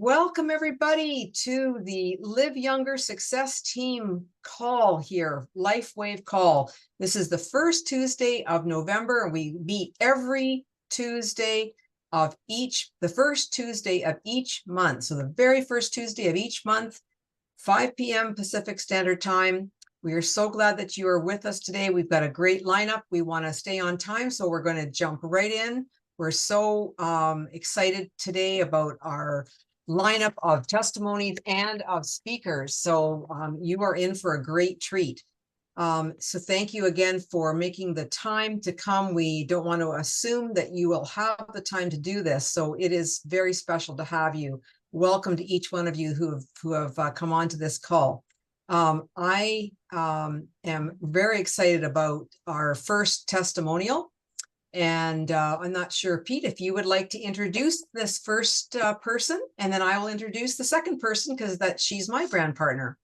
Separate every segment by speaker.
Speaker 1: welcome everybody to the LiveYounger Success Team call here, LifeWave call. This is the first Tuesday of November, and we meet every Tuesday of the first Tuesday of each month. So the very first Tuesday of each month, 5 p.m. Pacific Standard Time. We are so glad that you are with us today. We've got a great lineup. We want to stay on time, so we're going to jump right in. We're so excited today about our lineup of testimonies and of speakers. So you are in for a great treat. So thank you again for making the time to come. We don't want to assume that you will have the time to do this. So it is very special to have you. Welcome to each one of you who have come on to this call. I am very excited about our first testimonial. And I'm not sure, Pete, if you would like to introduce this first person, and then I will introduce the second person because she's my brand partner.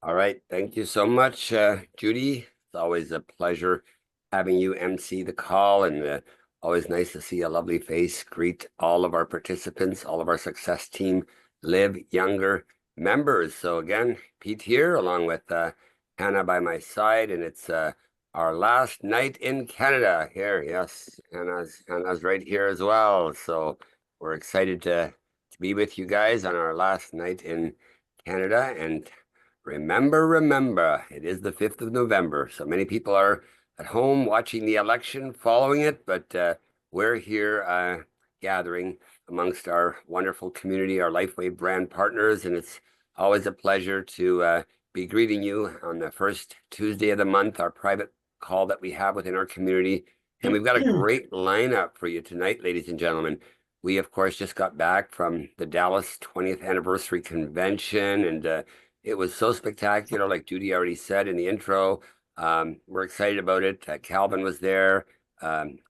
Speaker 2: All right. Thank you so much, Judy. It's always a pleasure having you MC the call, and always nice to see a lovely face. Greet all of our participants, all of our success team, LiveYounger members. So again, Pete here, along with Hannah by my side, and it's our last night in Canada here. Yes, Hannah's right here as well. So we're excited to be with you guys on our last night in Canada. And remember, it is the 5th of November. So many people are at home watching the election, following it, but we're here gathering amongst our wonderful community, our LifeWave brand partners, and it's always a pleasure to be greeting you on the first Tuesday of the month, our private call that we have within our community. And we've got a great lineup for you tonight, ladies and gentlemen. We, of course, just got back from the Dallas 20th anniversary convention, and it was so spectacular, like Judy already said in the intro. We're excited about it. Calvin was there.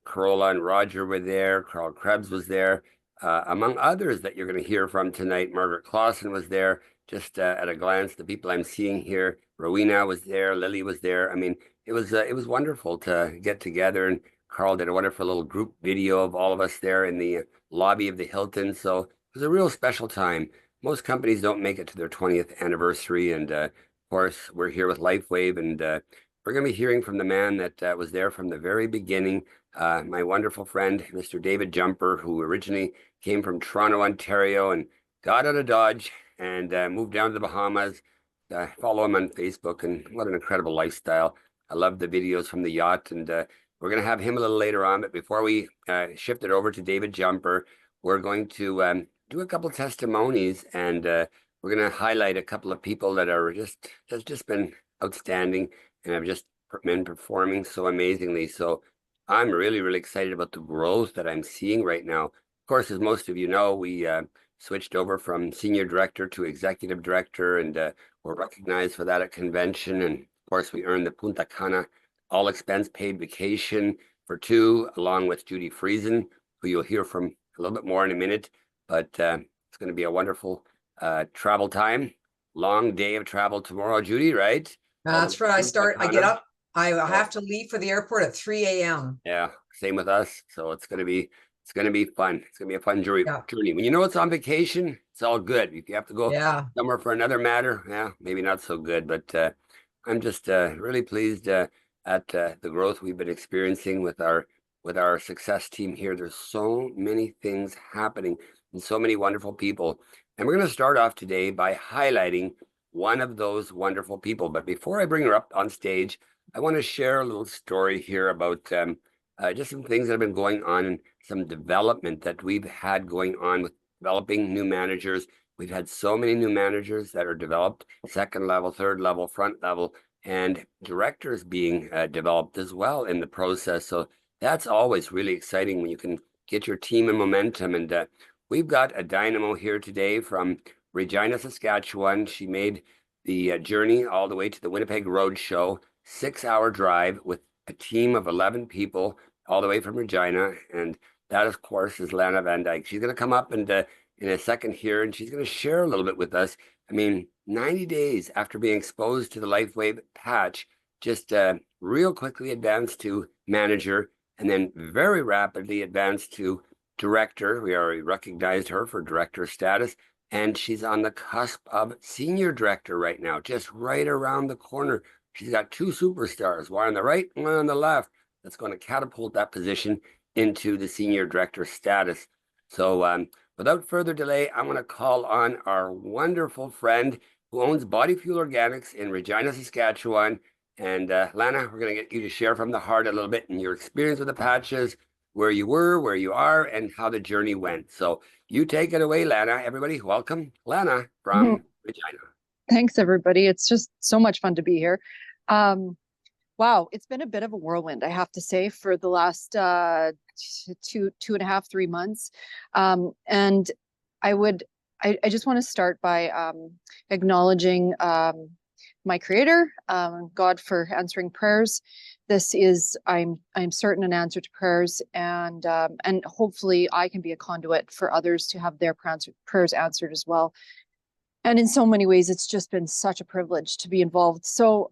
Speaker 2: Carola and Roger were there. Carl Krebs was there. Among others that you're going to hear from tonight, Margaret Clausen was there. Just at a glance, the people I'm seeing here, Rowena was there. Lily was there. I mean, it was wonderful to get together, and Carl did a wonderful little group video of all of us there in the lobby of the Hilton. So it was a real special time. Most companies don't make it to their 20th anniversary, and of course, we're here with LifeWave, and we're going to be hearing from the man that was there from the very beginning, my wonderful friend, Mr. David Jumper, who originally came from Toronto, Ontario, and got out of Dodge and moved down to the Bahamas. Follow him on Facebook, and what an incredible lifestyle. I love the videos from the yacht, and we're going to have him a little later on. But before we shift it over to David Jumper, we're going to do a couple of testimonies, and we're going to highlight a couple of people that are just been outstanding and have just been performing so amazingly. So I'm really, really excited about the growth that I'm seeing right now. Of course, as most of you know, we switched over from senior director to executive director, and we're recognized for that at convention. And of course, we earned the Punta Cana all expense paid vacation for 2, along with Judy Friesen, who you'll hear from a little bit more in a minute. But it's going to be a wonderful travel time. Long day of travel tomorrow, Judy, right?
Speaker 1: That's right. I get up. I have to leave for the airport at 3 a.m.
Speaker 2: Yeah, same with us. So it's going to be fun. It's going to be a fun journey.
Speaker 1: Yeah.
Speaker 2: When you know it's on vacation, it's all good. If you have to go somewhere for another matter, yeah, maybe not so good. But I'm just really pleased at the growth we've been experiencing with our success team here. There's so many things happening and so many wonderful people. And we're going to start off today by highlighting one of those wonderful people. But before I bring her up on stage, I want to share a little story here about just some things that have been going on, and some development that we've had going on with developing new managers. We've had so many new managers that are developed, second level, third level, front level, and directors being developed as well in the process. So that's always really exciting when you can get your team in momentum. And we've got a dynamo here today from Regina, Saskatchewan. She made the journey all the way to the Winnipeg Roadshow, 6-hour drive with a team of 11 people all the way from Regina. And that, of course, is Lana Van Dyke. She's going to come up and in a second here, and she's going to share a little bit with us. I mean, 90 days after being exposed to the LifeWave patch, just real quickly advanced to manager, and then very rapidly advanced to director. We already recognized her for director status, and she's on the cusp of senior director right now, just right around the corner. She's got two superstars, one on the right, one on the left, that's going to catapult that position into the senior director status. So without further delay, I'm going to call on our wonderful friend who owns Body Fuel Organics in Regina, Saskatchewan. And Lana, we're going to get you to share from the heart a little bit in your experience with the patches, where you were, where you are, and how the journey went. So you take it away, Lana. Everybody, welcome Lana from Regina.
Speaker 3: Thanks, everybody. It's just so much fun to be here. Wow, it's been a bit of a whirlwind, I have to say, for the last 2.5, 3 months. And I just want to start by acknowledging my Creator, God, for answering prayers. This is, I'm certain, an answer to prayers, and hopefully I can be a conduit for others to have their prayers answered as well. And in so many ways, it's just been such a privilege to be involved. So,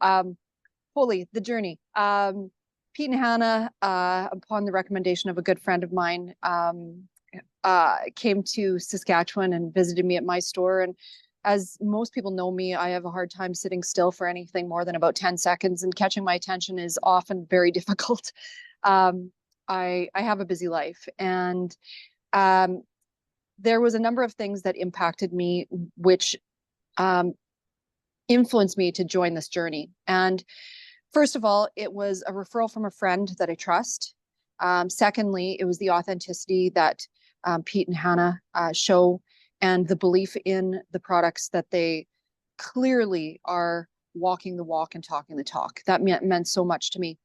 Speaker 3: holy, the journey. Pete and Hannah, upon the recommendation of a good friend of mine, came to Saskatchewan and visited me at my store. And as most people know me, I have a hard time sitting still for anything more than about 10 seconds, and catching my attention is often very difficult. I have a busy life, and there was a number of things that impacted me, which influenced me to join this journey. And first of all, it was a referral from a friend that I trust. Secondly, it was the authenticity that Pete and Hannah show, and the belief in the products that they clearly are walking the walk and talking the talk. That meant so much to me.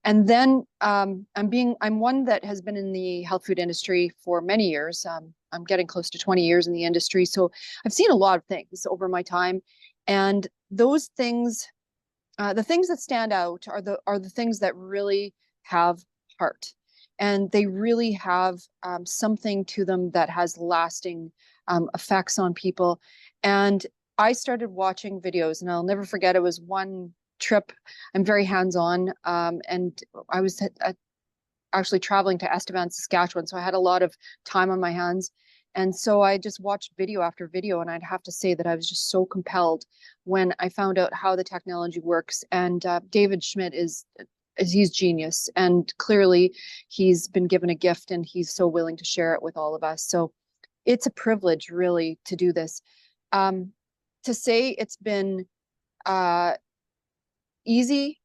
Speaker 3: And then I'm one that has been in the health food industry for many years. I'm getting close to 20 years in the industry. So I've seen a lot of things over my time. And those things, the things that stand out are the things that really have heart. And they really have something to them that has lasting effects on people. And I started watching videos, and I'll never forget, it was one trip. I'm very hands-on, and I was actually traveling to Estevan, Saskatchewan, so I had a lot of time on my hands. And so I just watched video after video, and I'd have to say that I was just so compelled when I found out how the technology works. And David Schmidt he's genius, and clearly he's been given a gift, and he's so willing to share it with all of us. So it's a privilege, really, to do this. To say it's been easy,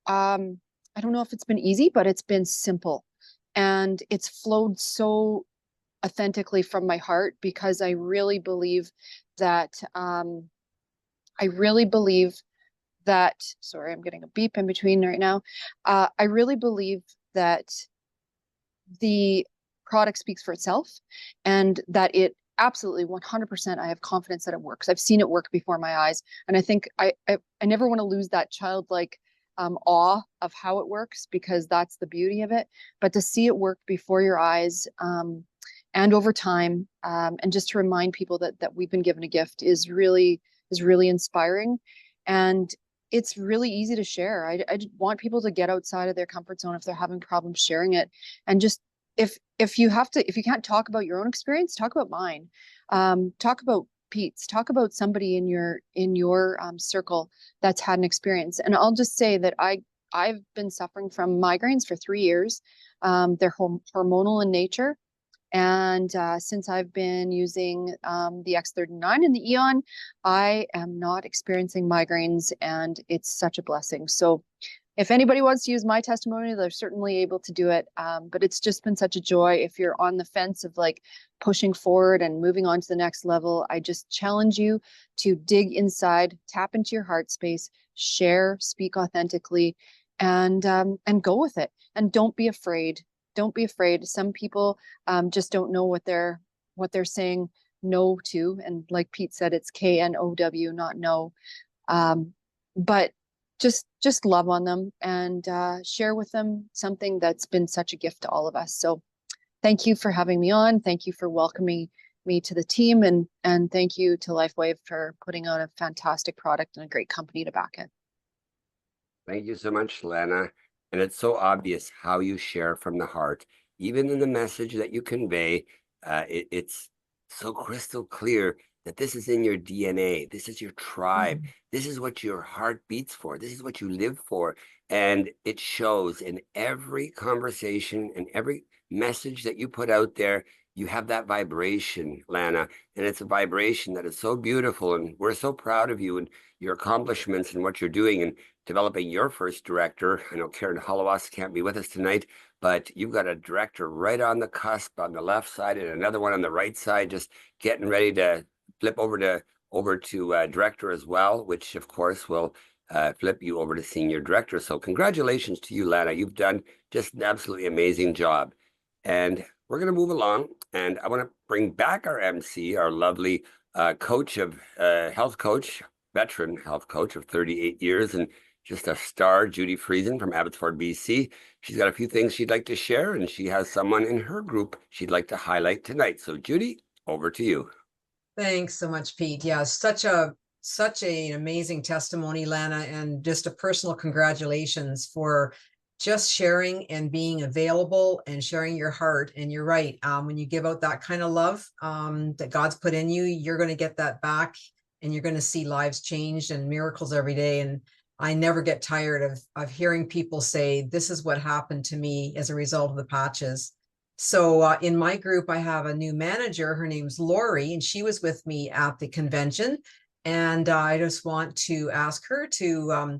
Speaker 3: I don't know if it's been easy, but it's been simple, and it's flowed so authentically from my heart, because I really believe that sorry, I'm getting a beep in between right now. I really believe that the product speaks for itself, and that it absolutely 100%, I have confidence that it works. I've seen it work before my eyes, and I think I never want to lose that childlike awe of how it works, because that's the beauty of it. But to see it work before your eyes, and over time, and just to remind people that we've been given a gift is really inspiring. And it's really easy to share. I want people to get outside of their comfort zone if they're having problems sharing it. And just if you can't talk about your own experience, talk about mine. Talk about Pete's. Talk about somebody in your circle that's had an experience. And I'll just say that I've been suffering from migraines for 3 years. They're hormonal in nature. And since I've been using the X39 and the Eon, I am not experiencing migraines, and it's such a blessing. So if anybody wants to use my testimony, they're certainly able to do it. But it's just been such a joy. If you're on the fence of like pushing forward and moving on to the next level, I just challenge you to dig inside, tap into your heart space, share, speak authentically, and go with it. And don't be afraid. Don't be afraid. Some people just don't know what they're saying no to. And like Pete said, it's KNOW, not no. But just love on them, and share with them something that's been such a gift to all of us. So thank you for having me on. Thank you for welcoming me to the team, and thank you to LifeWave for putting on a fantastic product and a great company to back it.
Speaker 2: Thank you so much, Lana. And it's so obvious how you share from the heart. even in the message that you convey, it's so crystal clear that this is in your DNA. This is your tribe.
Speaker 1: Mm.
Speaker 2: This is what your heart beats for. This is what you live for. And it shows in every conversation and every message that you put out there. You have that vibration, Lana, and it's a vibration that is so beautiful. And we're so proud of you and your accomplishments and what you're doing and developing your first director. I know Karen Holowas can't be with us tonight, but you've got a director right on the cusp on the left side and another one on the right side, just getting ready to flip over to director as well, which of course will flip you over to senior director. So congratulations to you, Lana. You've done just an absolutely amazing job. And we're going to move along, and I want to bring back our MC, our lovely coach of health coach, veteran health coach of 38 years, and just a star, Judy Friesen from Abbotsford, BC. She's got a few things she'd like to share, and she has someone in her group she'd like to highlight tonight. So Judy, over to you.
Speaker 1: Thanks so much, Pete. Yeah, such an amazing testimony, Lana, and just a personal congratulations for just sharing and being available and sharing your heart. And you're right. When you give out that kind of love that God's put in you, you're going to get that back, and you're going to see lives changed and miracles every day. And I never get tired of hearing people say, this is what happened to me as a result of the patches. So in my group, I have a new manager. Her name's Lori, and she was with me at the convention. And I just want to ask her to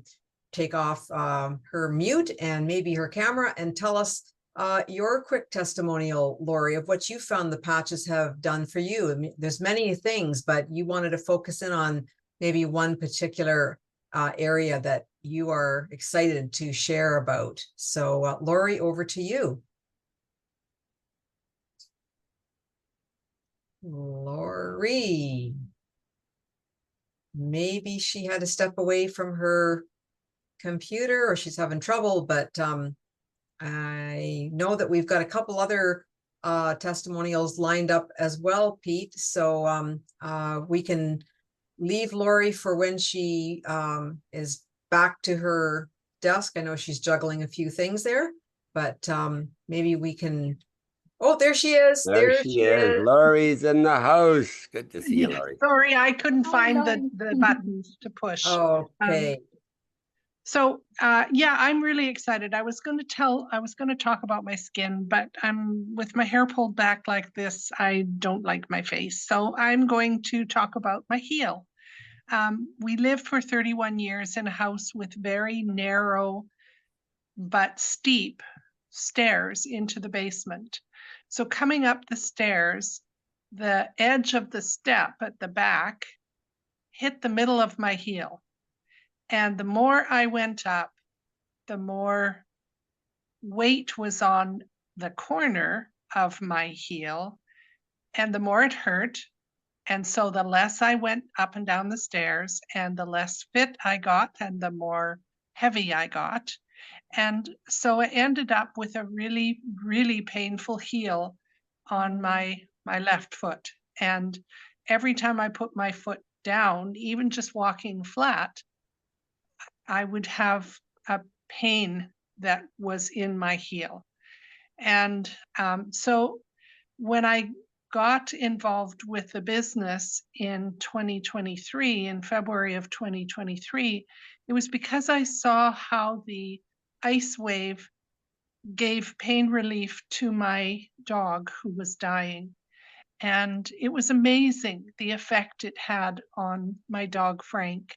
Speaker 1: take off her mute and maybe her camera and tell us your quick testimonial, Lori, of what you found the patches have done for you. I mean, there's many things, but you wanted to focus in on maybe one particular area that you are excited to share about. So Lori, over to you. Lori. Maybe she had to step away from her computer or she's having trouble, but I know that we've got a couple other testimonials lined up as well, Pete. So we can leave Lori for when she is back to her desk. I know she's juggling a few things there, but maybe we can. Oh, there she is.
Speaker 2: There she is. Lori's in the house. Good to see you, Lori.
Speaker 4: Sorry, I couldn't find the buttons to push.
Speaker 1: Okay.
Speaker 4: Yeah, I'm really excited. I was going to talk about my skin, but with my hair pulled back like this, I don't like my face. So I'm going to talk about my heel. We lived for 31 years in a house with very narrow but steep stairs into the basement. So coming up the stairs, the edge of the step at the back hit the middle of my heel. And the more I went up, the more weight was on the corner of my heel, and the more it hurt. And so the less I went up and down the stairs, and the less fit I got, and the more heavy I got. And so I ended up with a really, really painful heel on my left foot. And every time I put my foot down, even just walking flat, I would have a pain that was in my heel. And so when I got involved with the business in 2023, in February of 2023, it was because I saw how the LifeWave gave pain relief to my dog who was dying. And it was amazing the effect it had on my dog, Frank.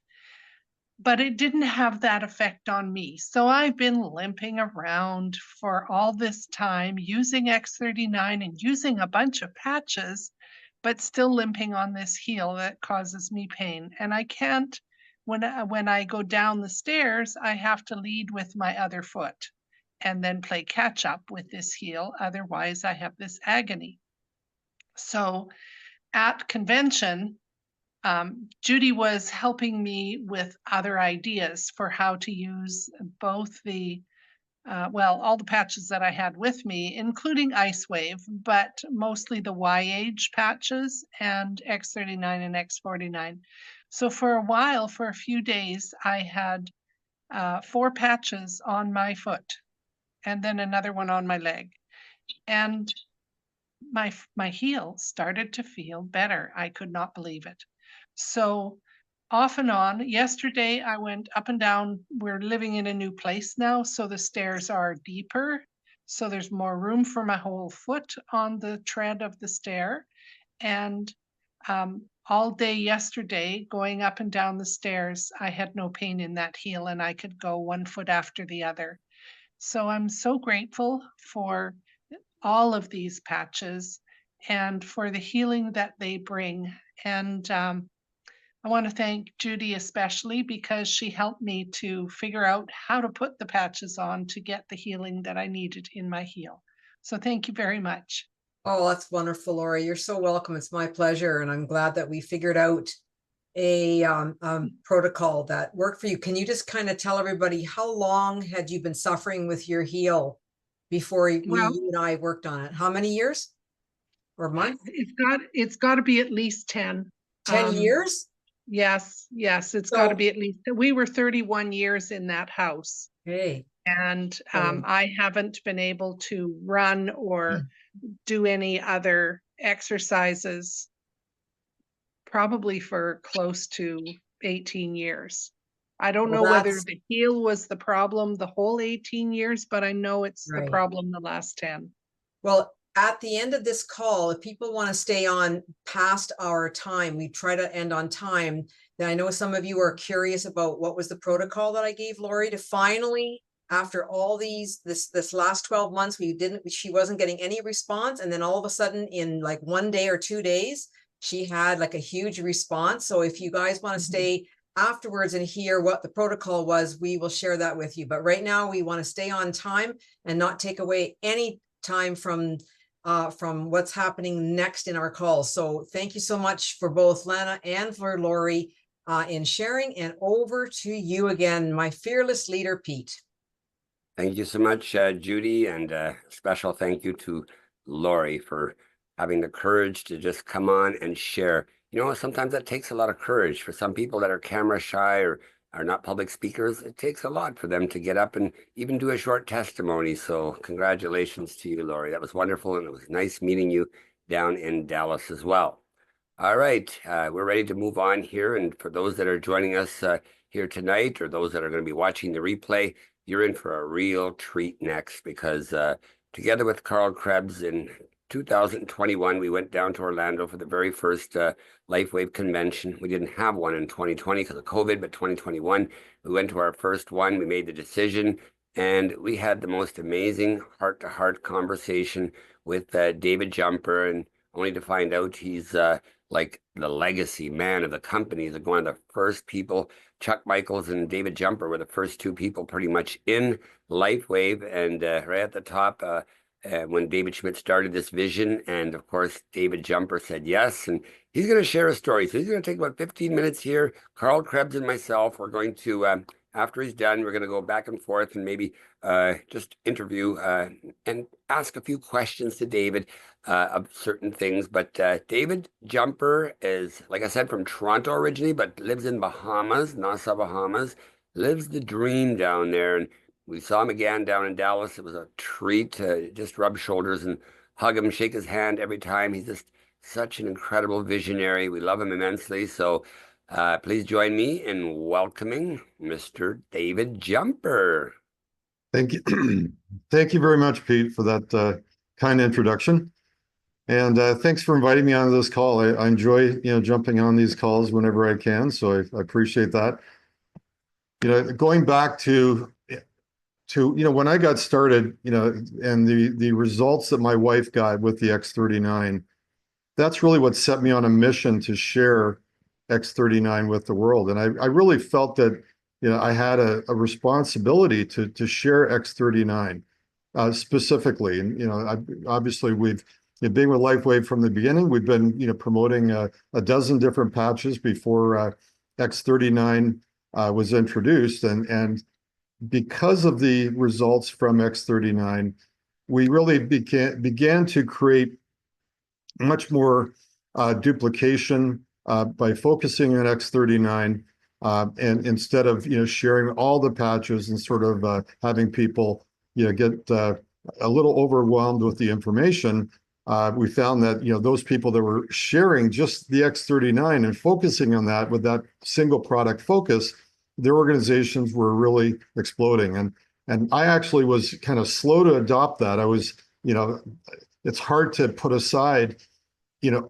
Speaker 4: But it didn't have that effect on me. So I've been limping around for all this time using X39 and using a bunch of patches, but still limping on this heel that causes me pain. And I can't, when I go down the stairs, I have to lead with my other foot and then play catch up with this heel. Otherwise, I have this agony. So at convention, Judy was helping me with other ideas for how to use both all the patches that I had with me, including LifeWave, but mostly the Y-Age patches and X39 and X49. So for a while, for a few days, I had 4 patches on my foot and then another one on my leg. and my heel started to feel better. I could not believe it. So off and on, yesterday I went up and down. We're living in a new place now, so the stairs are deeper. So there's more room for my whole foot on the tread of the stair. And all day yesterday, going up and down the stairs, I had no pain in that heel and I could go one foot after the other. So I'm so grateful for all of these patches and for the healing that they bring. And I want to thank Judy especially because she helped me to figure out how to put the patches on to get the healing that I needed in my heel. So thank you very much.
Speaker 1: Oh, that's wonderful, Lori. You're so welcome. It's my pleasure. And I'm glad that we figured out a protocol that worked for you. Can you just kind of tell everybody how long had you been suffering with your heel before you and I worked on it? How many years or months?
Speaker 4: It's got to be at least 10.
Speaker 1: 10 years?
Speaker 4: Yes, it's got to be at least. We were 31 years in that house.
Speaker 1: Hey.
Speaker 4: And I haven't been able to run or do any other exercises probably for close to 18 years. I don't know whether the heel was the problem the whole 18 years, but I know it's the problem the last 10.
Speaker 1: Well, at the end of this call, if people want to stay on past our time, we try to end on time. Then I know some of you are curious about what was the protocol that I gave Lori to finally, after all this last 12 months, she wasn't getting any response. And then all of a sudden in like 1 day or 2 days, she had like a huge response. So if you guys want to stay afterwards and hear what the protocol was, we will share that with you. But right now we want to stay on time and not take away any time from what's happening next in our calls. So thank you so much for both Lana and for Lori in sharing, and over to you again, my fearless leader, Pete.
Speaker 2: Thank you so much, Judy, and a special thank you to Lori for having the courage to just come on and share. You know, sometimes that takes a lot of courage for some people that are camera shy or are not public speakers. It takes a lot for them to get up and even do a short testimony. So congratulations to you, Lori. That was wonderful, and it was nice meeting you down in Dallas as well. All right, we're ready to move on here. And for those that are joining us here tonight, or those that are going to be watching the replay, you're in for a real treat next, because together with Carl Krebs in 2021, we went down to Orlando for the very first LifeWave convention. We didn't have one in 2020 because of COVID, but 2021, we went to our first one. We made the decision, and we had the most amazing heart-to-heart conversation with David Jumper, and only to find out he's like the legacy man of the company. He's like one of the first people. Chuck Michaels and David Jumper were the first two people pretty much in LifeWave, and right at the top, when David Schmidt started this vision, and of course, David Jumper said yes, and he's going to share a story. So he's going to take about 15 minutes here. Carl Krebs and myself are going to, after he's done, we're going to go back and forth and maybe just interview and ask a few questions to David of certain things. But David Jumper is, like I said, from Toronto originally, but lives in Bahamas, Nassau, Bahamas, lives the dream down there. And we saw him again down in Dallas. It was a treat to just rub shoulders and hug him, shake his hand every time. He's just such an incredible visionary. We love him immensely. So please join me in welcoming Mr. David Jumper.
Speaker 5: Thank you. Thank you very much, Pete, for that kind introduction. And thanks for inviting me on this call. I enjoy, jumping on these calls whenever I can. So I appreciate that. Going back to when I got started, and the results that my wife got with the X39, that's really what set me on a mission to share X39 with the world. And I really felt that, I had a responsibility to share X39 specifically. And, obviously we've been with LifeWave from the beginning. We've been, promoting a dozen different patches before X39 was introduced. And because of the results from X39, we really began to create much more duplication by focusing on X39, and instead of sharing all the patches and sort of having people get a little overwhelmed with the information, we found that, those people that were sharing just the X39 and focusing on that with that single product focus, their organizations were really exploding. And I actually was kind of slow to adopt that. I was, it's hard to put aside,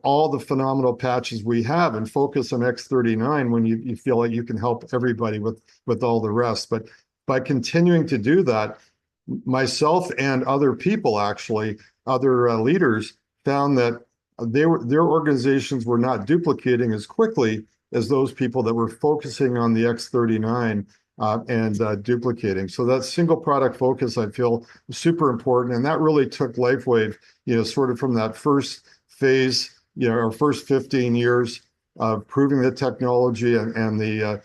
Speaker 5: all the phenomenal patches we have and focus on X39 when you feel like you can help everybody with all the rest. But by continuing to do that, myself and other people, actually, other leaders, found that their organizations were not duplicating as quickly as those people that were focusing on the X39 and duplicating. So that single product focus, I feel, is super important. And that really took LifeWave, sort of from that first phase, our first 15 years of proving the technology and the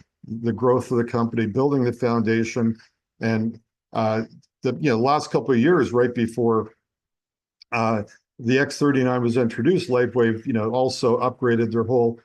Speaker 5: growth of the company, building the foundation, and the last couple of years, right before the X39 was introduced, LifeWave, also upgraded their whole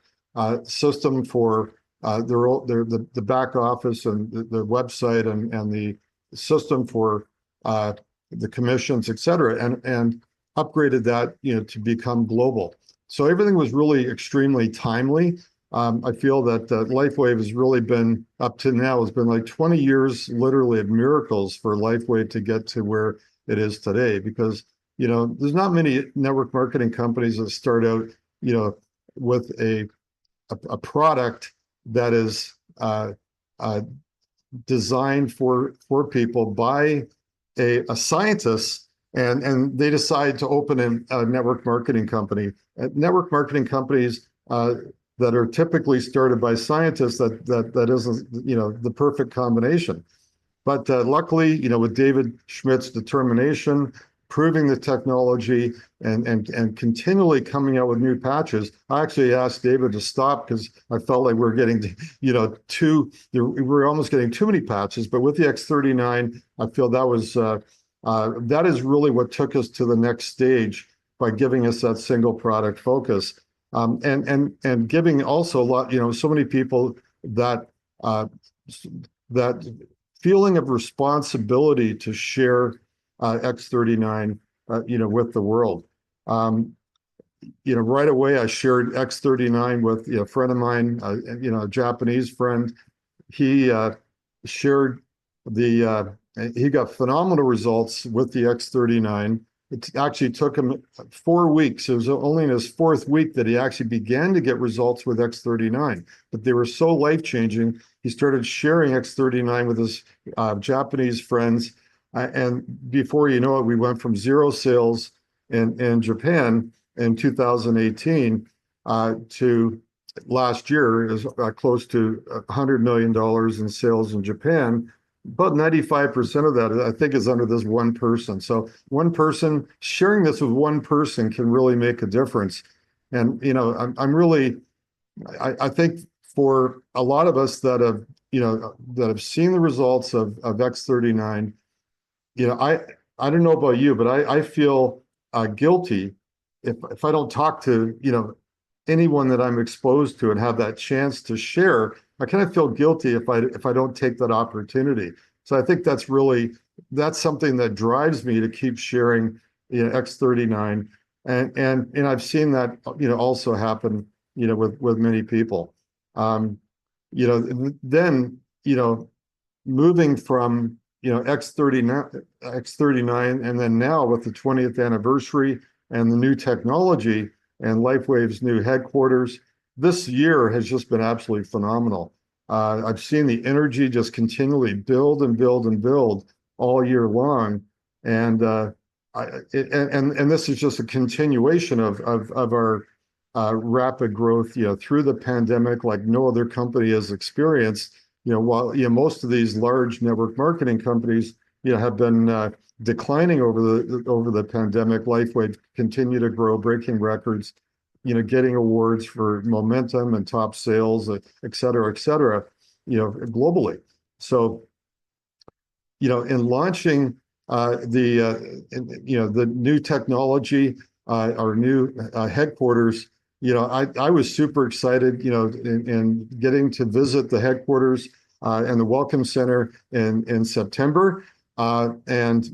Speaker 5: system for the back office and the website and the system for the commissions, et cetera, and upgraded that, to become global. So everything was really extremely timely. I feel that LifeWave has really been, up to now, has been like 20 years literally of miracles for LifeWave to get to where it is today, because there's not many network marketing companies that start out with a product that is designed for people by a scientist, and they decide to open a network marketing company. Network marketing companies that are typically started by scientists, that isn't the perfect combination. But luckily, with David Schmidt's determination, proving the technology, and continually coming out with new patches. I actually asked David to stop because I felt like we're getting, we were almost getting too many patches. But with the X39, I feel that was that is really what took us to the next stage by giving us that single product focus, and giving also a lot, so many people that that feeling of responsibility to share X39, with the world. Right away, I shared X39 with a friend of mine, a Japanese friend. He shared he got phenomenal results with the X39. It actually took him 4 weeks. It was only in his 4th week that he actually began to get results with X39. But they were so life-changing, he started sharing X39 with his Japanese friends. And before you know it, we went from 0 sales in Japan in 2018 to last year is close to $100 million in sales in Japan. About 95% of that, I think, is under this one person. So one person, sharing this with one person can really make a difference. And, I think for a lot of us that have seen the results of X39, I don't know about you, but I feel guilty if I don't talk to, anyone that I'm exposed to and have that chance to share. I kind of feel guilty if I don't take that opportunity. So I think that's something that drives me to keep sharing, X39, and I've seen that, also happen, with many people. Then, moving from, X39, and then now with the 20th anniversary and the new technology and LifeWave's new headquarters, this year has just been absolutely phenomenal. I've seen the energy just continually build and build and build all year long, and this is just a continuation of our rapid growth, through the pandemic, like no other company has experienced. While most of these large network marketing companies, have been declining over the pandemic, LifeWave continued to grow, breaking records, getting awards for momentum and top sales, et cetera, globally. So, in launching the new technology, our new headquarters, I was super excited, in getting to visit the headquarters and the Welcome Center in September. and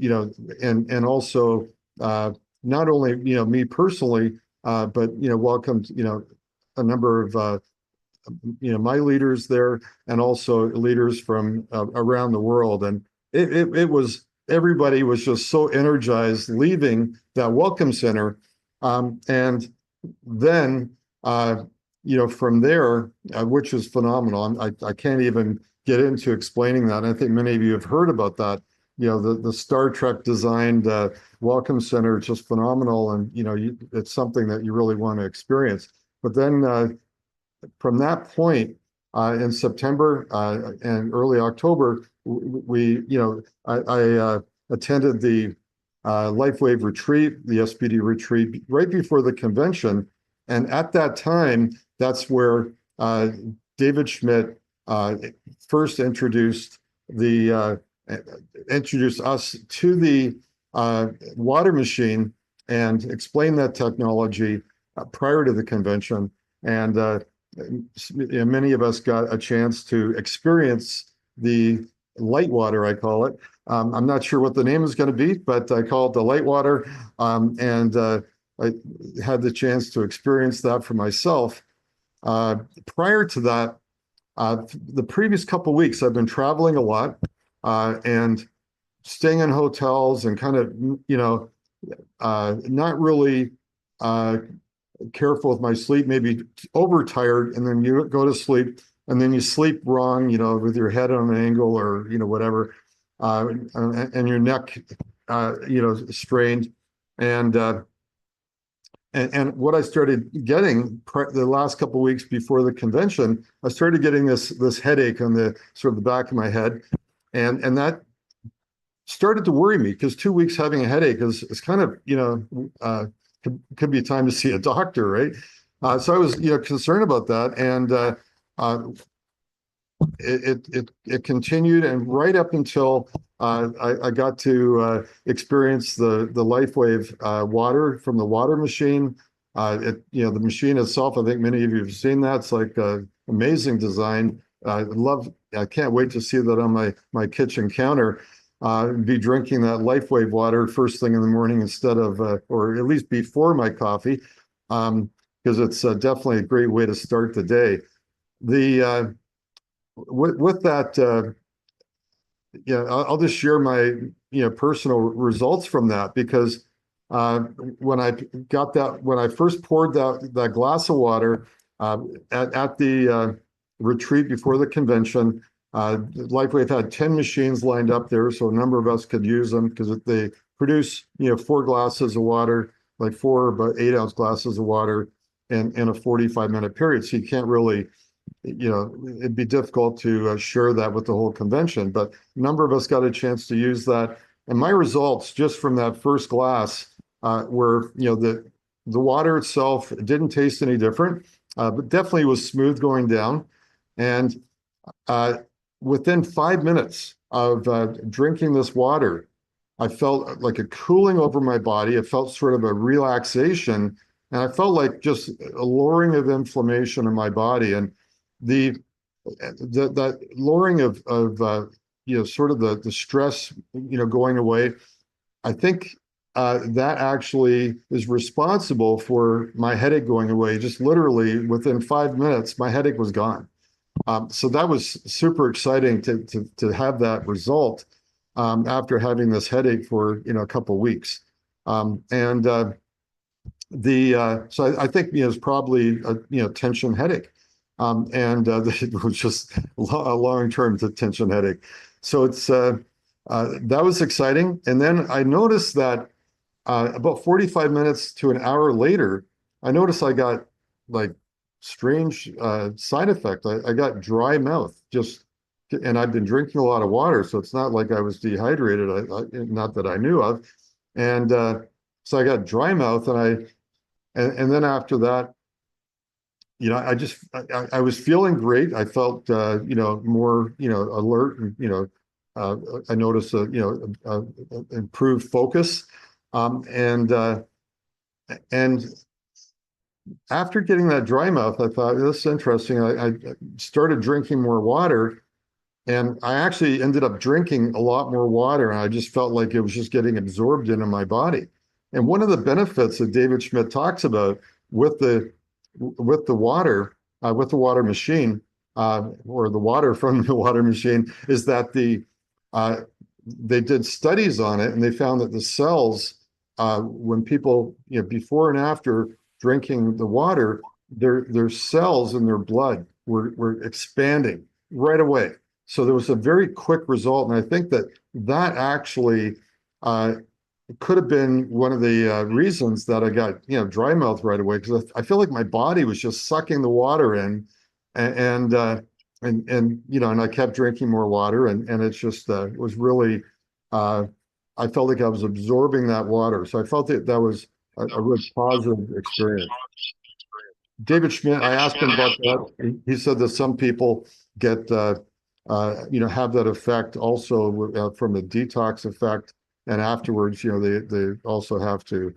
Speaker 5: and also not only me personally, but welcomed a number of my leaders there, and also leaders from around the world. And it was, everybody was just so energized leaving that welcome center. And then, from there, which is phenomenal. I can't even get into explaining that. And I think many of you have heard about that. The Star Trek designed welcome center is just phenomenal. And, it's something that you really want to experience. But then from that point, in September and early October, I attended the LifeWave retreat, the SPD retreat, right before the convention. And at that time, that's where David Schmidt first introduced us to the water machine and explained that technology prior to the convention. And many of us got a chance to experience the light water, I call it. I'm not sure what the name is going to be, but I call it the light water. And I had the chance to experience that for myself. Prior to that, the previous couple of weeks, I've been traveling a lot and staying in hotels and kind of, not really careful with my sleep, maybe overtired, and then you go to sleep, and then you sleep wrong, with your head on an angle or, whatever, and your neck, strained. And what I started getting the last couple of weeks before the convention, I started getting this headache on the sort of the back of my head. And that started to worry me, because 2 weeks having a headache is kind of, could be a time to see a doctor, right? So I was, concerned about that, and it continued, and right up until I got to experience the LifeWave water from the water machine. The machine itself, I think many of you have seen that. It's like amazing design. I can't wait to see that on my kitchen counter. Be drinking that LifeWave water first thing in the morning instead of, or at least before my coffee, because it's definitely a great way to start the day. With that, I'll just share my personal results from that, because when I first poured that glass of water at the retreat before the convention, LifeWave had 10 machines lined up there, so a number of us could use them, because they produce 4 glasses of water, like 4 about 8-ounce glasses of water in a 45-minute period. So you can't really, it'd be difficult to share that with the whole convention, but a number of us got a chance to use that. And my results just from that first glass were, the water itself didn't taste any different, but definitely was smooth going down. And within 5 minutes of drinking this water, I felt like a cooling over my body. It felt sort of a relaxation, and I felt like just a lowering of inflammation in my body. And that lowering of sort of the stress, going away, I think that actually is responsible for my headache going away. Just literally within 5 minutes, my headache was gone. So that was super exciting to have that result after having this headache for a couple of weeks. So I think it's probably a tension headache. It was just a long-term tension headache. So it's that was exciting. And then I noticed that about 45 minutes to an hour later, I noticed I got like strange side effect. I got dry mouth, and I've been drinking a lot of water, so it's not like I was dehydrated, not that I knew of. And so I got dry mouth, and then after that, I was feeling great. I felt more alert, and I noticed improved focus, and after getting that dry mouth, I thought, this is interesting. I started drinking more water, And I actually ended up drinking a lot more water, and I just felt like it was just getting absorbed into my body. And one of the benefits that David Schmidt talks about with the water, with the water machine, or the water from the water machine, is that they did studies on it, and they found that the cells, when people, before and after drinking the water, their cells in their blood were expanding right away. So there was a very quick result, and I think that actually could have been one of the reasons that I got dry mouth right away, because I feel like my body was just sucking the water in, and and I kept drinking more water, and it's just it was really I felt like I was absorbing that water, so I felt that was a really positive experience. David Schmidt, I asked him about that. He said that some people get have that effect also from a detox effect, and afterwards, they also have to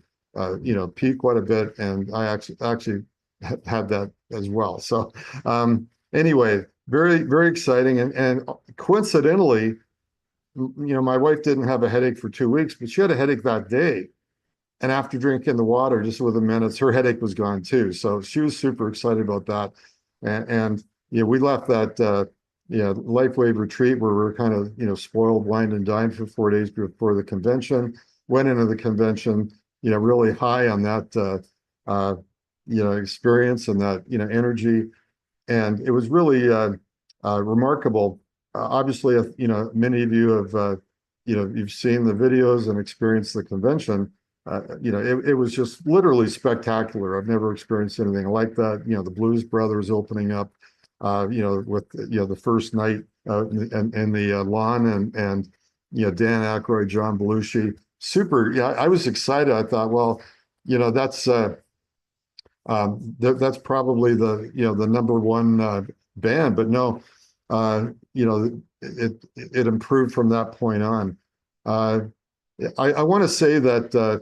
Speaker 5: pee quite a bit, and I actually had that as well. So anyway, very, very exciting, and coincidentally, my wife didn't have a headache for 2 weeks, but she had a headache that day. And after drinking the water, just within minutes, her headache was gone too. So she was super excited about that. And we left that LifeWave retreat where we were kind of spoiled, wined and dined for 4 days before the convention. Went into the convention, really high on that experience and that energy, and it was really remarkable. Obviously, many of you have you've seen the videos and experienced the convention. It was just literally spectacular. I've never experienced anything like that. The Blues Brothers opening up, with the first night in the lawn, and Dan Aykroyd, John Belushi, super. Yeah, I was excited. I thought, well, that's probably the number one band, but no, it improved from that point on. I want to say that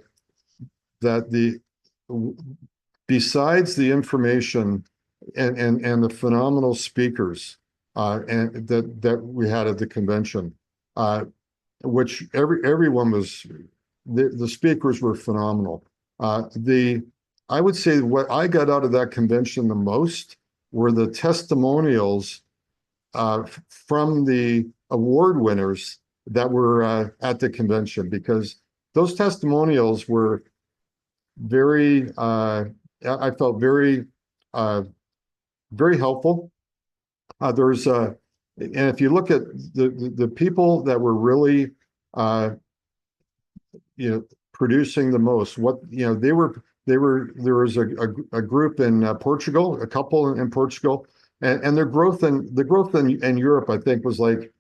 Speaker 5: besides the information and the phenomenal speakers and that we had at the convention, which everyone was, the speakers were phenomenal. I would say what I got out of that convention the most were the testimonials from the award winners that were at the convention, because those testimonials were very, I felt very, very helpful. And if you look at the people that were really, producing the most, there was a group in Portugal, a couple in Portugal, and their growth in Europe, I think, was like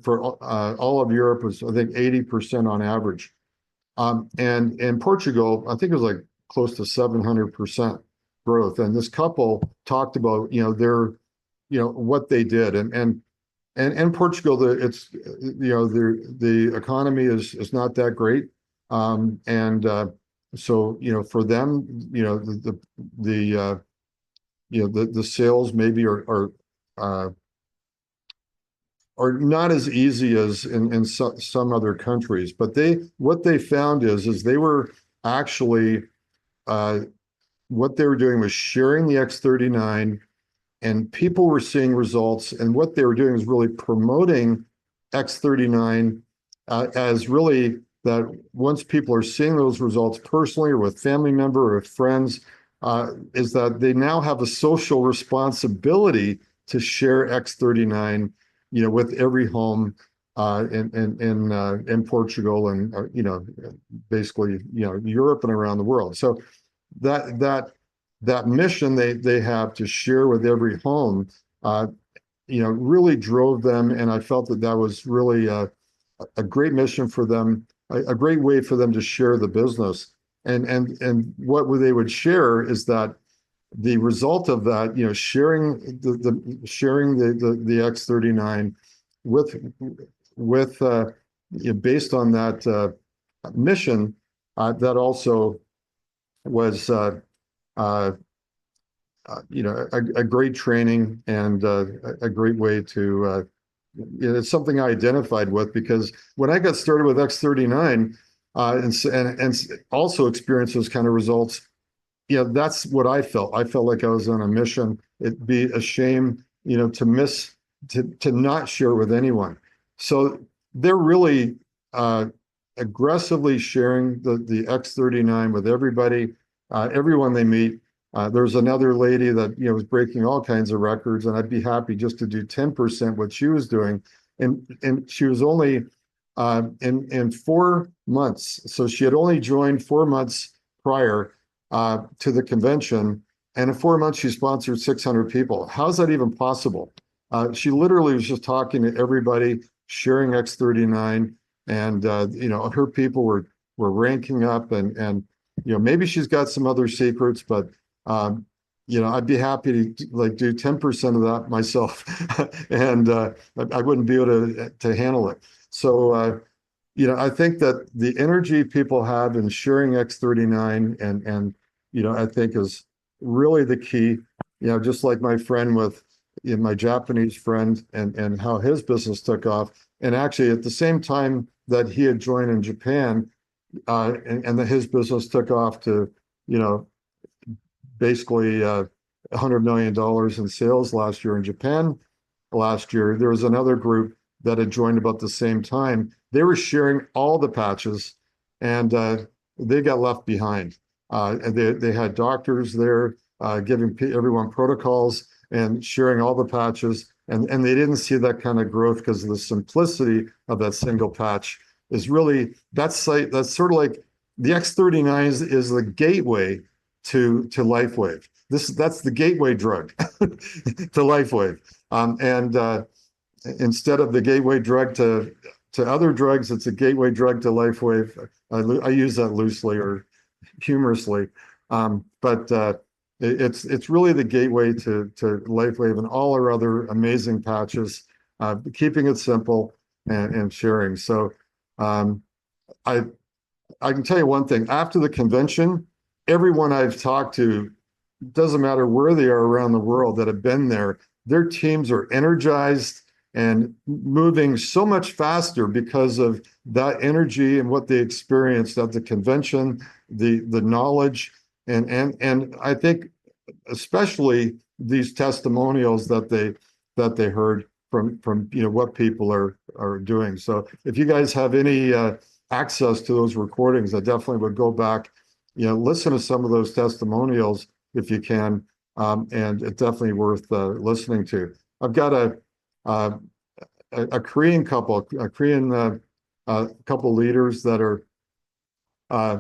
Speaker 5: for all of Europe was, I think, 80% on average. And in Portugal, I think it was like close to 700% growth. And this couple talked about, their, what they did, and Portugal, the economy is not that great. So, for them, the sales maybe are not as easy as in some other countries, but what they found is they were actually what they were doing was sharing the X39, and people were seeing results, and what they were doing was really promoting X39 as really that once people are seeing those results personally or with family member or with friends, is that they now have a social responsibility to share X39, with every home in Portugal and basically Europe and around the world. So that mission they have to share with every home, really drove them, and I felt that was really a great mission for them, a great way for them to share the business. And what they would share is that the result of that, sharing the X39 with based on that mission, that also was a great training and a great way to it's something I identified with, because when I got started with X39 and also experienced those kind of results, that's what I felt. I felt like I was on a mission. It'd be a shame, to not share with anyone. So they're really aggressively sharing the X39 with everybody, everyone they meet. There's another lady that was breaking all kinds of records, and I'd be happy just to do 10% what she was doing, and she was only in 4 months. So she had only joined 4 months prior to the convention, and in 4 months she sponsored 600 people. How's that even possible? She literally was just talking to everybody, sharing X39, and her people were ranking up, and maybe she's got some other secrets, but I'd be happy to do 10% of that myself, and I wouldn't be able to handle it. So I think that the energy people have in sharing X39 and I think is really the key. Just like my friend with my Japanese friend, and how his business took off. And actually at the same time that he had joined in Japan, and that his business took off to, basically $100 million in sales last year in Japan. Last year, there was another group that had joined about the same time. They were sharing all the patches, and they got left behind. And they had doctors there giving everyone protocols and sharing all the patches, and they didn't see that kind of growth because of the simplicity of that single patch. Is really that's sort of like the X39 is the gateway to LifeWave. That's the gateway drug to LifeWave, and instead of the gateway drug to other drugs, it's a gateway drug to LifeWave. I use that loosely or humorously, but it's really the gateway to LifeWave and all our other amazing patches, keeping it simple and sharing. So I can tell you one thing. After the convention, everyone I've talked to, doesn't matter where they are around the world that have been there, their teams are energized and moving so much faster because of that energy and what they experienced at the convention, the knowledge, and I think especially these testimonials that they heard from what people are doing. So if you guys have any access to those recordings, I definitely would go back, listen to some of those testimonials if you can, and it's definitely worth listening to. I've got a Korean couple, couple leaders that are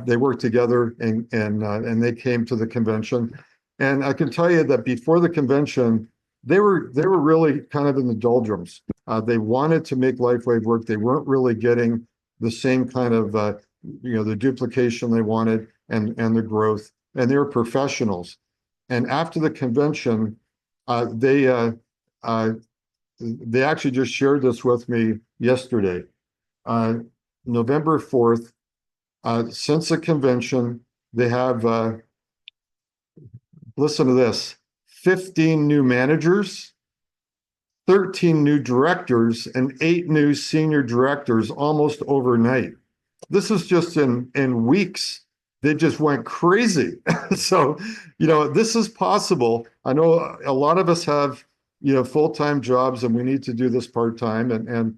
Speaker 5: they work together, and they came to the convention, and I can tell you that before the convention, they were really kind of in the doldrums. They wanted to make LifeWave work. They weren't really getting the same kind of the duplication they wanted and the growth, and they were professionals. And after the convention, they actually just shared this with me yesterday. November 4th, since the convention, they have, listen to this, 15 new managers, 13 new directors, and 8 new senior directors almost overnight. This is just in weeks. They just went crazy. So, this is possible. I know a lot of us have, full-time jobs, and we need to do this part-time. And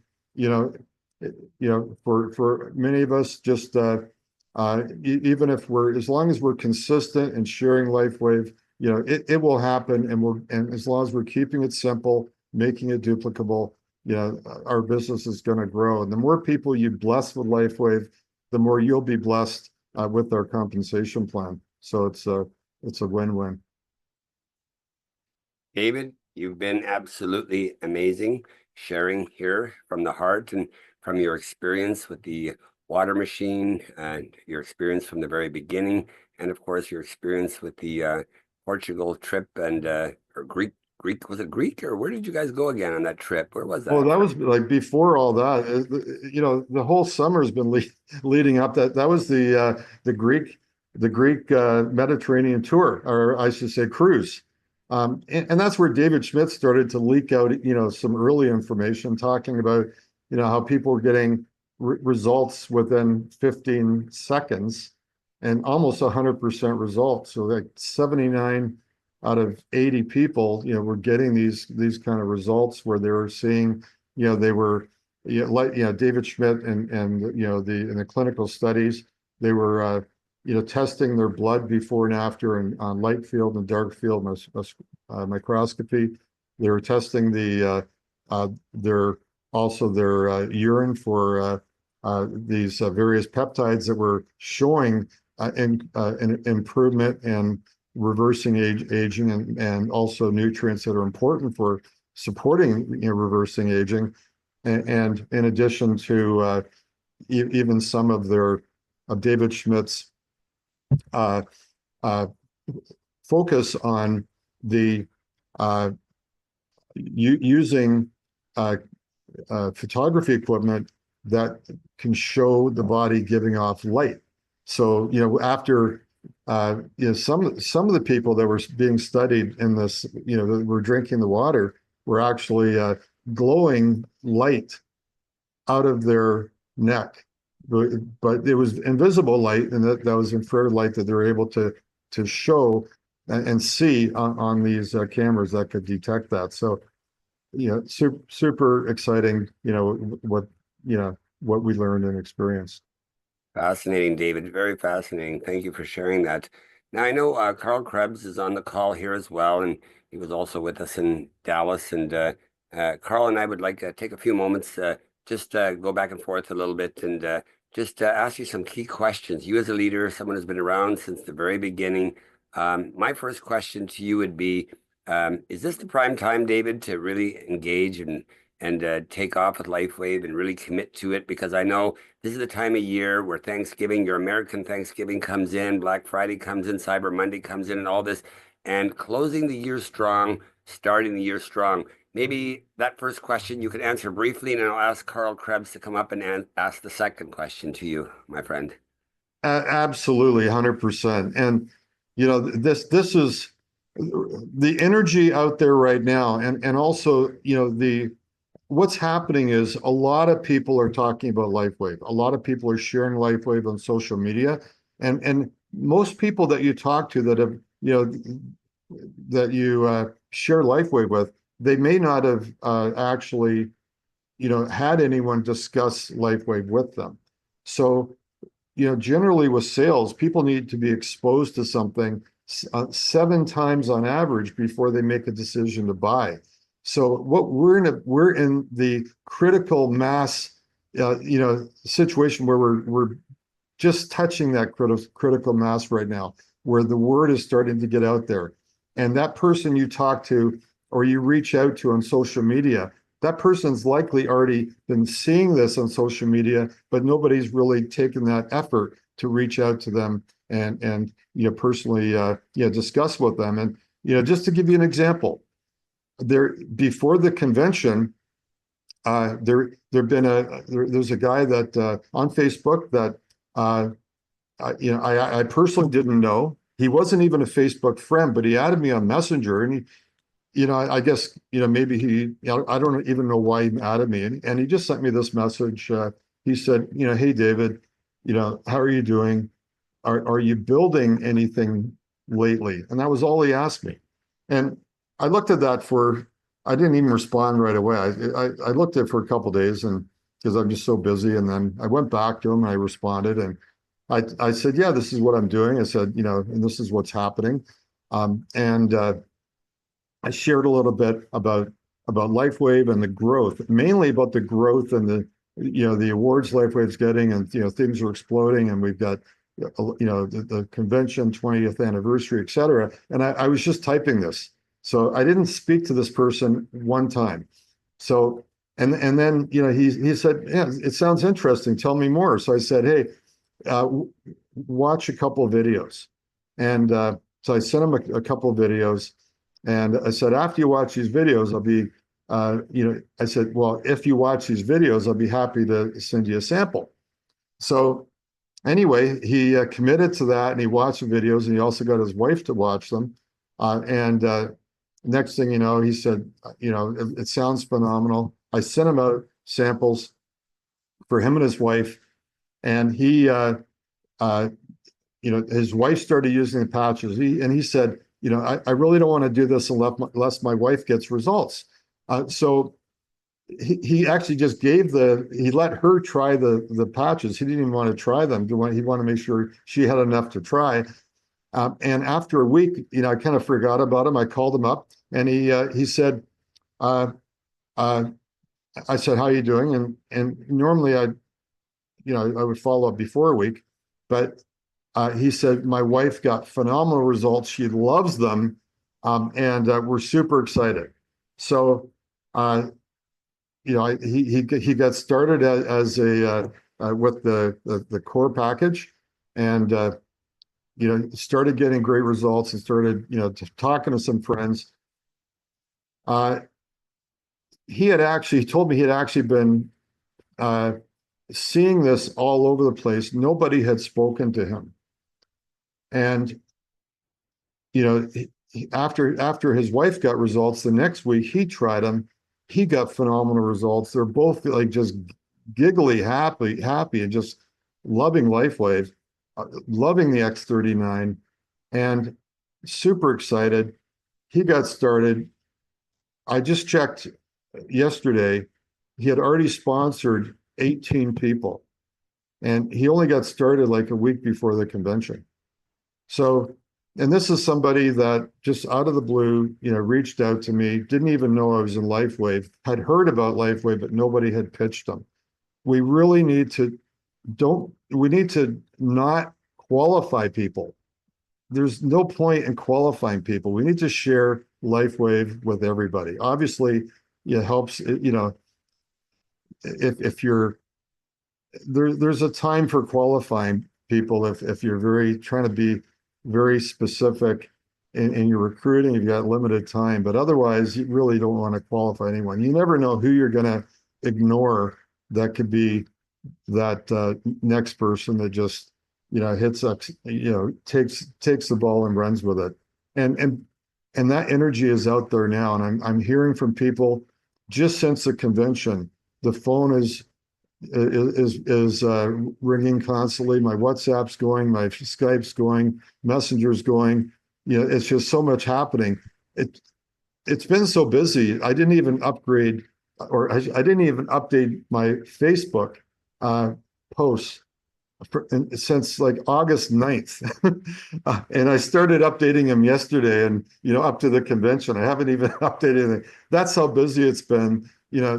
Speaker 5: for many of us, just even if as long as we're consistent and sharing LifeWave, it will happen. And as long as we're keeping it simple, making it duplicable, our business is going to grow. And the more people you bless with LifeWave, the more you'll be blessed with our compensation plan. So it's a win-win.
Speaker 2: David, you've been absolutely amazing, sharing here from the heart and from your experience with the water machine and your experience from the very beginning, and of course your experience with the Portugal trip and or Greek. Was it Greek, or where did you guys go again on that trip? Where was that?
Speaker 5: Well, that was like before all that. The whole summer's been leading up. That was the Greek Mediterranean tour, or I should say cruise. And that's where David Schmidt started to leak out, some early information talking about, how people were getting results within 15 seconds and almost 100% results. So like 79 out of 80 people, were getting these kind of results where they were seeing, they were, David Schmidt and in the clinical studies, they were, testing their blood before and after and on light field and dark field microscopy. They were testing their urine for these various peptides that were showing an improvement and reversing aging and also nutrients that are important for supporting reversing aging, and in addition to even some of David Schmidt's focus on the using photography equipment that can show the body giving off light. So, after some of the people that were being studied in this, that were drinking the water were actually glowing light out of their neck, but it was invisible light, and that was infrared light that they were able to show and see on these cameras that could detect that. So, super exciting, what we learned and experienced.
Speaker 2: Fascinating, David. Very fascinating. Thank you for sharing that. Now, I know Carl Krebs is on the call here as well, and he was also with us in Dallas. And Carl and I would like to take a few moments, just go back and forth a little bit and just ask you some key questions. You as a leader, someone who's been around since the very beginning. My first question to you would be, is this the prime time, David, to really engage and take off with LifeWave and really commit to it? Because I know this is the time of year where Thanksgiving, your American Thanksgiving comes in, Black Friday comes in, Cyber Monday comes in, and all this, and closing the year strong, starting the year strong. Maybe that first question you could answer briefly, and I'll ask Carl Krebs to come up and ask the second question to you, my friend.
Speaker 5: Absolutely, 100%. And this is the energy out there right now, and also what's happening is a lot of people are talking about LifeWave. A lot of people are sharing LifeWave on social media, and most people that you talk to that have that you share LifeWave with, they may not have actually had anyone discuss LifeWave with them. So generally with sales, people need to be exposed to something 7 times on average before they make a decision to buy. So what we're in the critical mass, situation where we're just touching that critical mass right now, where the word is starting to get out there, and that person you talk to or you reach out to on social media, that person's likely already been seeing this on social media, but nobody's really taken that effort to reach out to them and personally discuss with them. And just to give you an example, before the convention, there's a guy that on Facebook that I personally didn't know. He wasn't even a Facebook friend, but he added me on Messenger, and I guess maybe he, I don't even know why he added me, and he just sent me this message. He said, hey David, how are you doing? Are you building anything lately? And that was all he asked me. And I looked at that I didn't even respond right away. I looked at it for a couple of days, and because I'm just so busy. And then I went back to him and I responded, and I said, yeah, this is what I'm doing. I said, and this is what's happening. I shared a little bit about LifeWave and the growth, mainly about the growth and the awards LifeWave's getting, and things are exploding, and we've got the convention 20th anniversary, et cetera. And I was just typing this. So I didn't speak to this person one time. So, and then, he said, yeah, it sounds interesting. Tell me more. So I said, hey, watch a couple of videos. And so I sent him a couple of videos, and I said, after you watch these videos, I'll be, I said, well, if you watch these videos, I'll be happy to send you a sample. So anyway, he committed to that, and he watched the videos, and he also got his wife to watch them. And next thing you know, he said, it sounds phenomenal. I sent him out samples for him and his wife, and he, his wife started using the patches. He said, I really don't want to do this unless my wife gets results. So he actually just he let her try the patches. He didn't even want to try them. He wanted to make sure she had enough to try. And after a week, I kind of forgot about him. I called him up, and he said, I said, how are you doing? And normally I would follow up before a week, but he said, my wife got phenomenal results. She loves them. And we're super excited. So, he got started as a with the core package, and started getting great results, and started talking to some friends. He told me he had actually been seeing this all over the place. Nobody had spoken to him, and after his wife got results, the next week he tried them. He got phenomenal results. They're both like just giggly happy, and just loving LifeWave, loving the X39, and super excited. He got started. I just checked yesterday. He had already sponsored 18 people, and he only got started like a week before the convention. So, and this is somebody that just out of the blue, reached out to me, didn't even know I was in LifeWave, had heard about LifeWave, but nobody had pitched them. We really need to not qualify people. There's no point in qualifying people. We need to share LifeWave with everybody. Obviously, it helps, if you're there's a time for qualifying people if you're trying to be very specific in your recruiting. You've got limited time, but otherwise you really don't want to qualify anyone. You never know who you're going to ignore. That could be that next person that just hits up, takes the ball and runs with it, and that energy is out there now. And I'm hearing from people just since the convention. The phone is ringing constantly. My WhatsApp's going, my Skype's going, Messenger's going. It's just so much happening. It's been so busy. I didn't even upgrade, or I didn't even update my Facebook posts since like August 9th. And I started updating them yesterday, and up to the convention. I haven't even updated anything. That's how busy it's been.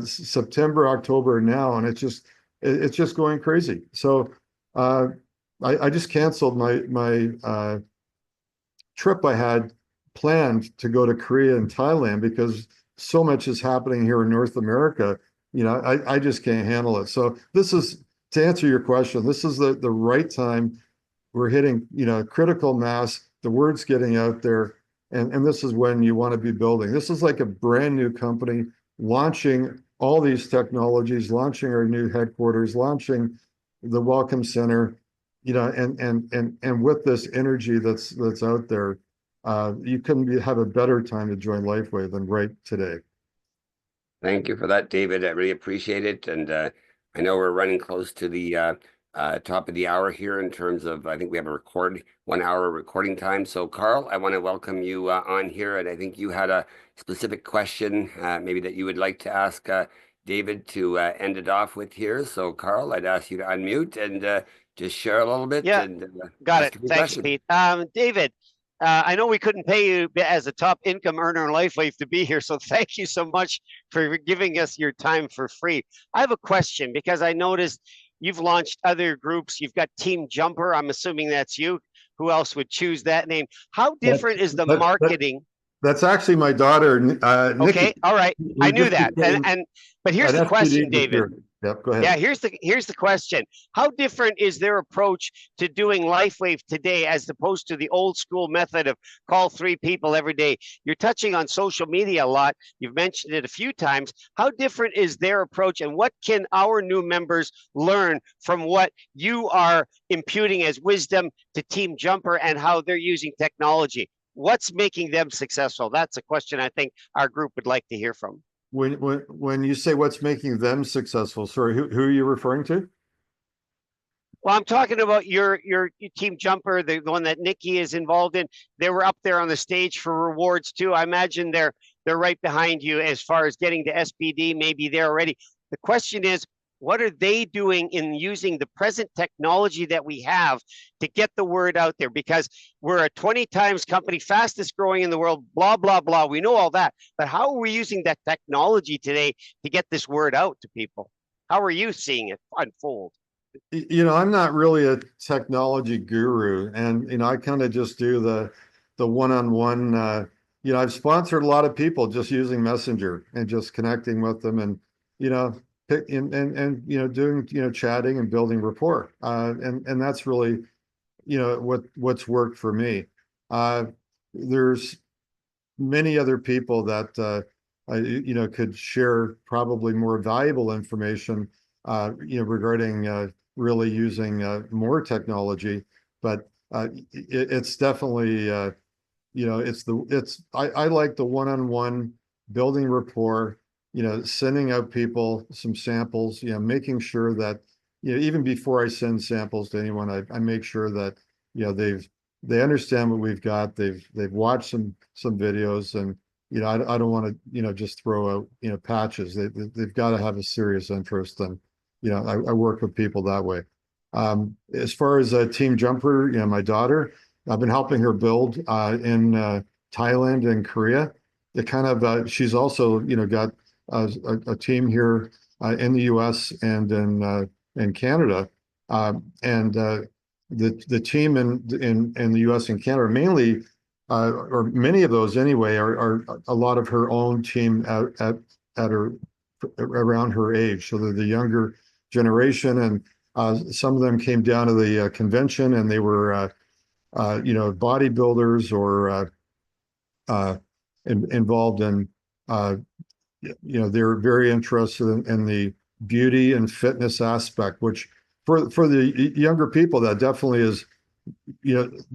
Speaker 5: September, October now, and it's just going crazy. So I just canceled my trip I had planned to go to Korea and Thailand, because so much is happening here in North America. I just can't handle it. So this is, to answer your question, this is the right time. We're hitting critical mass. The word's getting out there, and this is when you want to be building. This is like a brand new company, launching all these technologies, launching our new headquarters, launching the Welcome Center, and with this energy that's out there, you couldn't have a better time to join LifeWave than right today.
Speaker 2: Thank you for that, David. I really appreciate it. And I know we're running close to the top of the hour here in terms of, I think we have a 1 hour recording time. So Carl, I want to welcome you on here. And I think you had a specific question maybe that you would like to ask David to end it off with here. So Carl, I'd ask you to unmute and just share a little bit.
Speaker 6: Yeah,
Speaker 2: and,
Speaker 6: got
Speaker 2: ask
Speaker 6: it.
Speaker 2: your
Speaker 6: Thanks,
Speaker 2: question.
Speaker 6: Pete. David, I know we couldn't pay you as a top income earner in LifeWave to be here, so thank you so much for giving us your time for free. I have a question, because I noticed you've launched other groups. You've got Team Jumper. I'm assuming that's you. Who else would choose that name? How different is the marketing?
Speaker 5: That's actually my daughter, Nikki.
Speaker 6: Okay, all right. I knew that. But here's the question, David.
Speaker 5: Yep, go ahead.
Speaker 6: Yeah, here's the question. How different is their approach to doing LifeWave today as opposed to the old school method of call 3 people every day? You're touching on social media a lot. You've mentioned it a few times. How different is their approach, and what can our new members learn from what you are imputing as wisdom to Team Jumper and how they're using technology? what's making them successful? That's a question I think our group would like to hear from.
Speaker 5: When you say what's making them successful, sorry, who are you referring to?
Speaker 6: Well, I'm talking about your team jumper, the one that Nikki is involved in. They were up there on the stage for rewards too. I imagine they're right behind you as far as getting to SPD. Maybe they're already. The question is, what are they doing in using the present technology that we have to get the word out there? Because we're a 20 times company, fastest growing in the world, blah, blah, blah. We know all that. But how are we using that technology today to get this word out to people? How are you seeing it unfold?
Speaker 5: You know, I'm not really a technology guru, and I kind of just do the one-on-one. I've sponsored a lot of people just using Messenger and just connecting with them, and doing chatting and building rapport. And that's really what's worked for me. There's many other people that could share probably more valuable information regarding really using more technology, but it's definitely I like the one-on-one building rapport, sending out people some samples, making sure that even before I send samples to anyone, I make sure that they understand what we've got, they've watched some videos, and I don't want to just throw out patches. They've got to have a serious interest, and I work with people that way. As far as a team jumper, my daughter, I've been helping her build in Thailand and Korea. It kind of she's also got a team here in the U.S. and in Canada, and the team in the U.S. and Canada mainly, or many of those anyway, are a lot of her own team at her around her age. So they're the younger generation, and some of them came down to the convention, and they were bodybuilders or involved in they're very interested in the beauty and fitness aspect, which for the younger people, that definitely is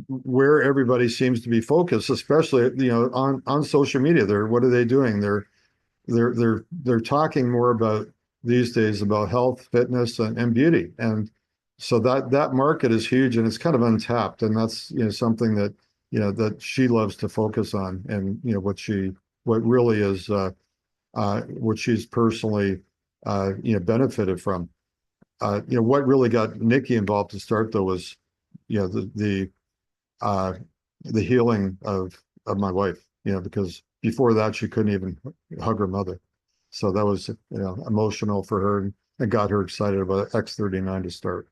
Speaker 5: where everybody seems to be focused, especially on social media. What are they doing? They're talking more about these days about health, fitness, and beauty, and so that market is huge, and it's kind of untapped, and that's something that that she loves to focus on, and what really is what she's personally benefited from. What really got Nikki involved to start, though, was the healing of my wife, because before that she couldn't even hug her mother. So that was emotional for her, and got her excited about X39 to start.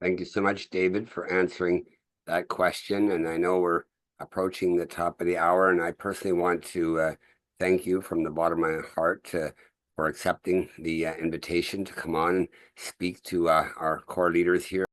Speaker 2: Thank you so much, David, for answering that question. And I know we're approaching the top of the hour, and I personally want to thank you from the bottom of my heart for accepting the invitation to come on and speak to our core leaders here.